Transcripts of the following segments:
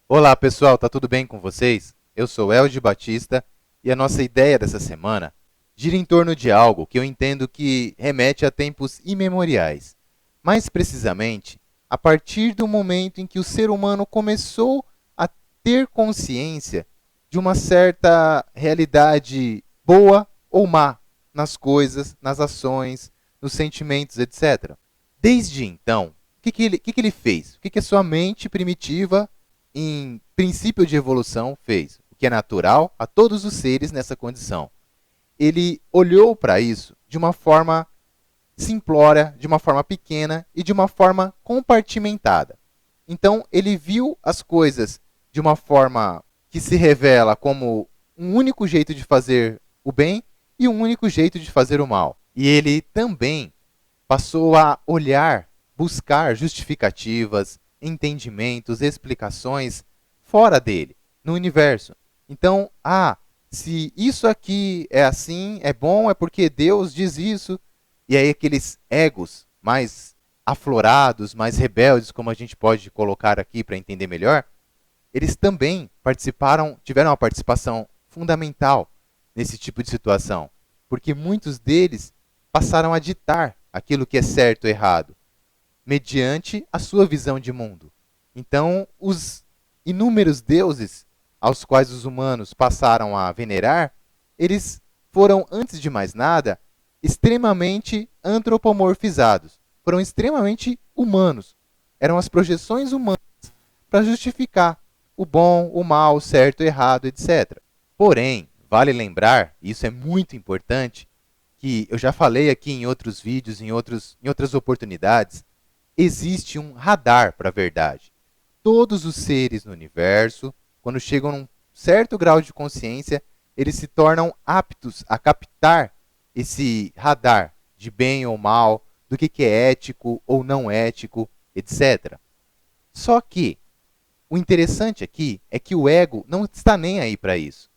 Olá pessoal, tá tudo bem com vocês? Eu sou Elgi Batista e a nossa ideia dessa semana gira em torno de algo que eu entendo que remete a tempos imemoriais. Mais precisamente, a partir do momento em que o ser humano começou a ter consciência de uma certa realidade boa ou má nas coisas, nas ações, nos sentimentos, etc. Desde então, o que ele fez? O que a sua mente primitiva em princípio de evolução, fez o que é natural a todos os seres nessa condição. Ele olhou para isso de uma forma simplória, de uma forma pequena e de uma forma compartimentada. Então, ele viu as coisas de uma forma que se revela como um único jeito de fazer o bem e um único jeito de fazer o mal. E ele também passou a olhar, buscar justificativas, entendimentos, explicações fora dele, no universo. Então, se isso aqui é assim, é bom, é porque Deus diz isso. E aí aqueles egos mais aflorados, mais rebeldes, como a gente pode colocar aqui para entender melhor, eles também participaram, tiveram uma participação fundamental nesse tipo de situação, porque muitos deles passaram a ditar aquilo que é certo ou errado, mediante a sua visão de mundo. Então, os inúmeros deuses aos quais os humanos passaram a venerar, eles foram, antes de mais nada, extremamente antropomorfizados. Foram extremamente humanos. Eram as projeções humanas para justificar o bom, o mal, o certo, o errado, etc. Porém, vale lembrar, e isso é muito importante, que eu já falei aqui em outros vídeos, em outras oportunidades, existe um radar para a verdade. Todos os seres no universo, quando chegam a um certo grau de consciência, eles se tornam aptos a captar esse radar de bem ou mal, do que é ético ou não ético, etc. Só que o interessante aqui é que o ego não está nem aí para isso.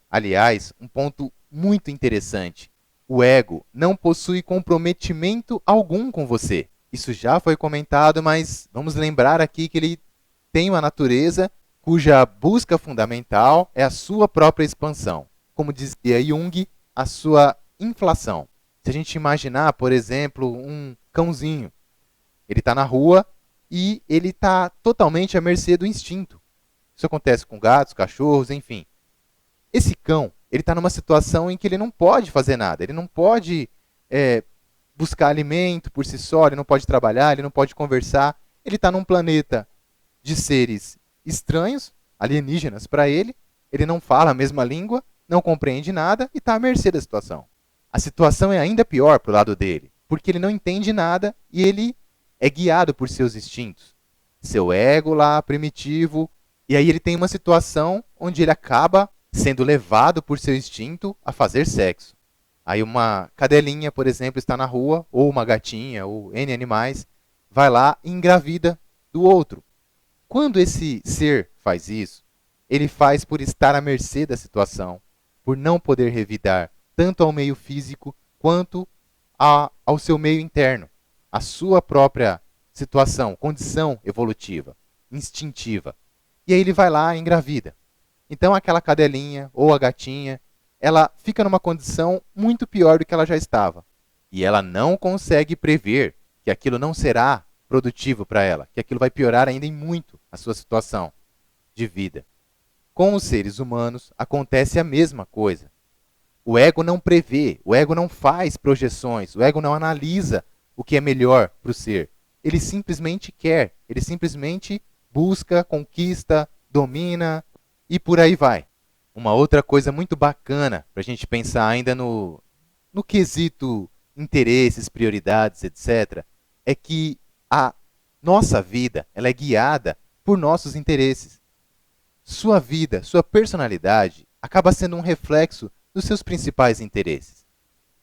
Aliás, um ponto muito interessante: o ego não possui comprometimento algum com você. Isso já foi comentado, mas vamos lembrar aqui que ele tem uma natureza cuja busca fundamental é a sua própria expansão. Como dizia Jung, a sua inflação. Se a gente imaginar, por exemplo, um cãozinho, ele está na rua e ele está totalmente à mercê do instinto. Isso acontece com gatos, cachorros, enfim. Esse cão, ele está numa situação em que ele não pode fazer nada. Ele não pode buscar alimento por si só, ele não pode trabalhar, ele não pode conversar. Ele está num planeta de seres estranhos, alienígenas para ele. Ele não fala a mesma língua, não compreende nada e está à mercê da situação. A situação é ainda pior para o lado dele, porque ele não entende nada e ele é guiado por seus instintos. Seu ego lá, primitivo. E aí ele tem uma situação onde ele acaba sendo levado por seu instinto a fazer sexo. Aí uma cadelinha, por exemplo, está na rua, ou uma gatinha, ou N animais, vai lá e engravida do outro. Quando esse ser faz isso, ele faz por estar à mercê da situação, por não poder revidar tanto ao meio físico quanto ao seu meio interno, à sua própria situação, condição evolutiva, instintiva. E aí ele vai lá e engravida. Então aquela cadelinha ou a gatinha, ela fica numa condição muito pior do que ela já estava. E ela não consegue prever que aquilo não será produtivo para ela, que aquilo vai piorar ainda em muito a sua situação de vida. Com os seres humanos acontece a mesma coisa. O ego não prevê, o ego não faz projeções, o ego não analisa o que é melhor para o ser. Ele simplesmente quer, ele simplesmente busca, conquista, domina e por aí vai. Uma outra coisa muito bacana para a gente pensar ainda no quesito interesses, prioridades, etc., é que a nossa vida ela é guiada por nossos interesses. Sua vida, sua personalidade acaba sendo um reflexo dos seus principais interesses.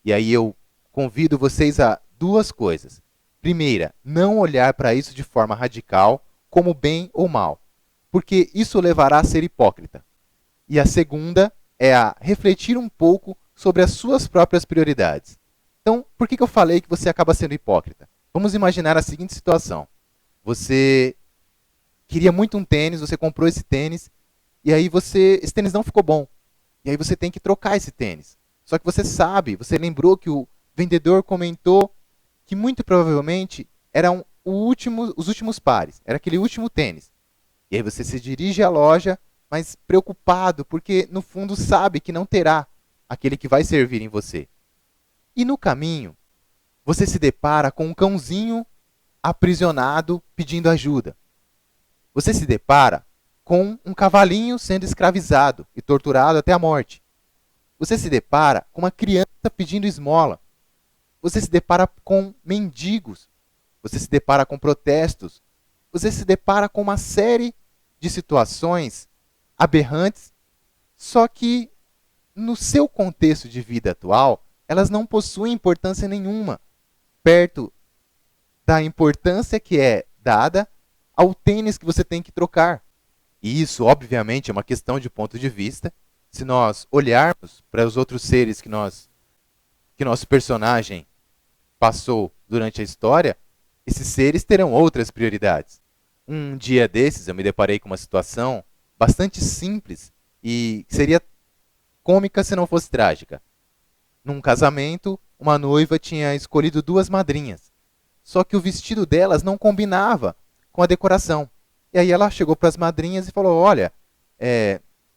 E aí eu convido vocês a duas coisas. Primeira, não olhar para isso de forma radical, como bem ou mal, porque isso levará a ser hipócrita. E a segunda é a refletir um pouco sobre as suas próprias prioridades. Então, por que eu falei que você acaba sendo hipócrita? Vamos imaginar a seguinte situação. Você queria muito um tênis, você comprou esse tênis, e aí esse tênis não ficou bom. E aí você tem que trocar esse tênis. Só que você sabe, você lembrou que o vendedor comentou que muito provavelmente eram os últimos pares, era aquele último tênis. E aí você se dirige à loja, mas preocupado, porque no fundo sabe que não terá aquele que vai servir em você. E no caminho, você se depara com um cãozinho aprisionado pedindo ajuda. Você se depara com um cavalinho sendo escravizado e torturado até a morte. Você se depara com uma criança pedindo esmola. Você se depara com mendigos. Você se depara com protestos. Você se depara com uma série de situações aberrantes, só que no seu contexto de vida atual, elas não possuem importância nenhuma, perto da importância que é dada ao tênis que você tem que trocar. E isso, obviamente, é uma questão de ponto de vista. Se nós olharmos para os outros seres que nosso personagem passou durante a história, esses seres terão outras prioridades. Um dia desses eu me deparei com uma situação bastante simples e seria cômica se não fosse trágica. Num casamento, uma noiva tinha escolhido duas madrinhas, só que o vestido delas não combinava com a decoração. E aí ela chegou para as madrinhas e falou: olha,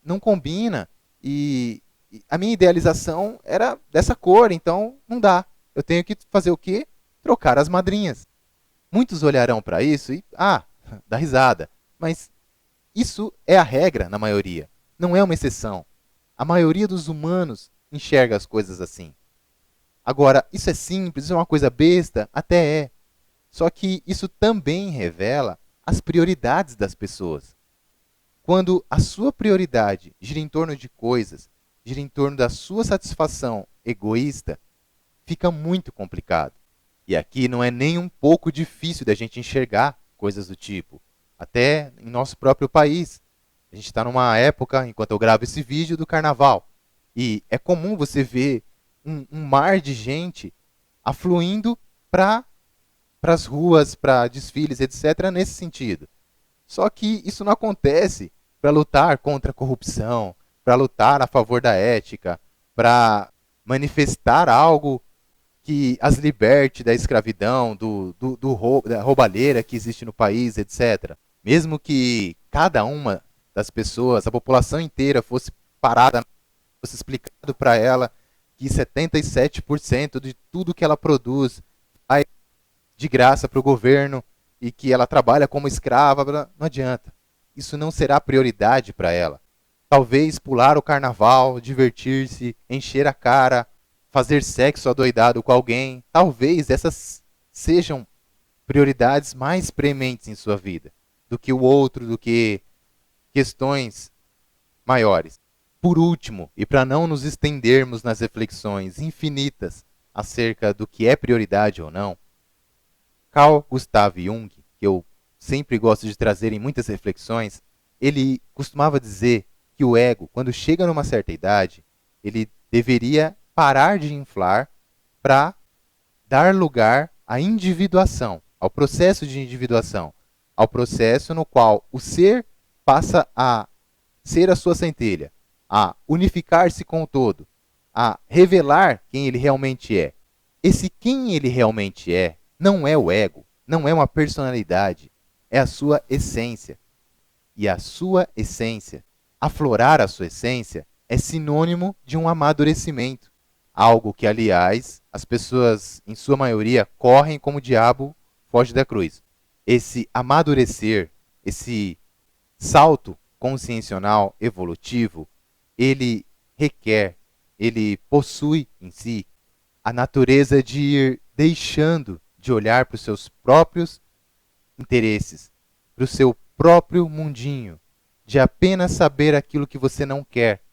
não combina e a minha idealização era dessa cor, então não dá. Eu tenho que fazer o quê? Trocar as madrinhas. Muitos olharão para isso e, dá risada. Mas isso é a regra na maioria, não é uma exceção. A maioria dos humanos enxerga as coisas assim. Agora, isso é simples, isso é uma coisa besta? Até é. Só que isso também revela as prioridades das pessoas. Quando a sua prioridade gira em torno de coisas, gira em torno da sua satisfação egoísta, fica muito complicado. E aqui não é nem um pouco difícil da gente enxergar coisas do tipo. Até em nosso próprio país. A gente está numa época, enquanto eu gravo esse vídeo, do carnaval. E é comum você ver um mar de gente afluindo para as ruas, para desfiles, etc., nesse sentido. Só que isso não acontece para lutar contra a corrupção, para lutar a favor da ética, para manifestar algo que as liberte da escravidão, da roubalheira que existe no país, etc. Mesmo que cada uma das pessoas, a população inteira fosse parada, fosse explicado para ela que 77% de tudo que ela produz vai de graça para o governo e que ela trabalha como escrava, não adianta. Isso não será prioridade para ela. Talvez pular o carnaval, divertir-se, encher a cara, fazer sexo adoidado com alguém, talvez essas sejam prioridades mais prementes em sua vida do que o outro, do que questões maiores. Por último, e para não nos estendermos nas reflexões infinitas acerca do que é prioridade ou não, Carl Gustav Jung, que eu sempre gosto de trazer em muitas reflexões, ele costumava dizer que o ego, quando chega numa certa idade, ele deveria parar de inflar para dar lugar à individuação, ao processo de individuação, ao processo no qual o ser passa a ser a sua centelha, a unificar-se com o todo, a revelar quem ele realmente é. Esse quem ele realmente é não é o ego, não é uma personalidade, é a sua essência. E a sua essência, aflorar a sua essência, é sinônimo de um amadurecimento. Algo que, aliás, as pessoas, em sua maioria, correm como o diabo foge da cruz. Esse amadurecer, esse salto consciencial evolutivo, ele requer, ele possui em si a natureza de ir deixando de olhar para os seus próprios interesses, para o seu próprio mundinho, de apenas saber aquilo que você não quer,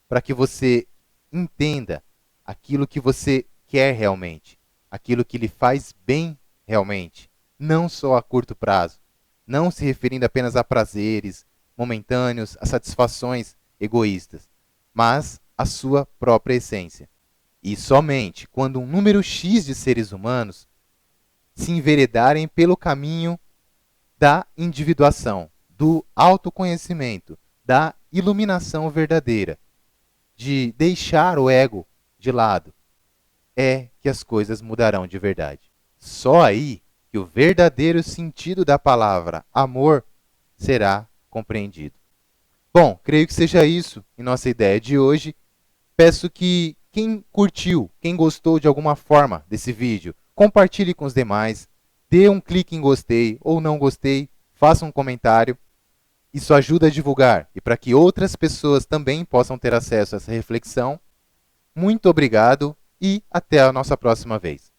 para que você entenda aquilo que você quer realmente, aquilo que lhe faz bem realmente, não só a curto prazo, não se referindo apenas a prazeres momentâneos, a satisfações egoístas, mas a sua própria essência. E somente quando um número X de seres humanos se enveredarem pelo caminho da individuação, do autoconhecimento, da iluminação verdadeira, de deixar o ego de lado, é que as coisas mudarão de verdade. Só aí que o verdadeiro sentido da palavra amor será compreendido. Bom, creio que seja isso em nossa ideia de hoje. Peço que quem curtiu, quem gostou de alguma forma desse vídeo, compartilhe com os demais, dê um clique em gostei ou não gostei, faça um comentário. Isso ajuda a divulgar e para que outras pessoas também possam ter acesso a essa reflexão. Muito obrigado e até a nossa próxima vez.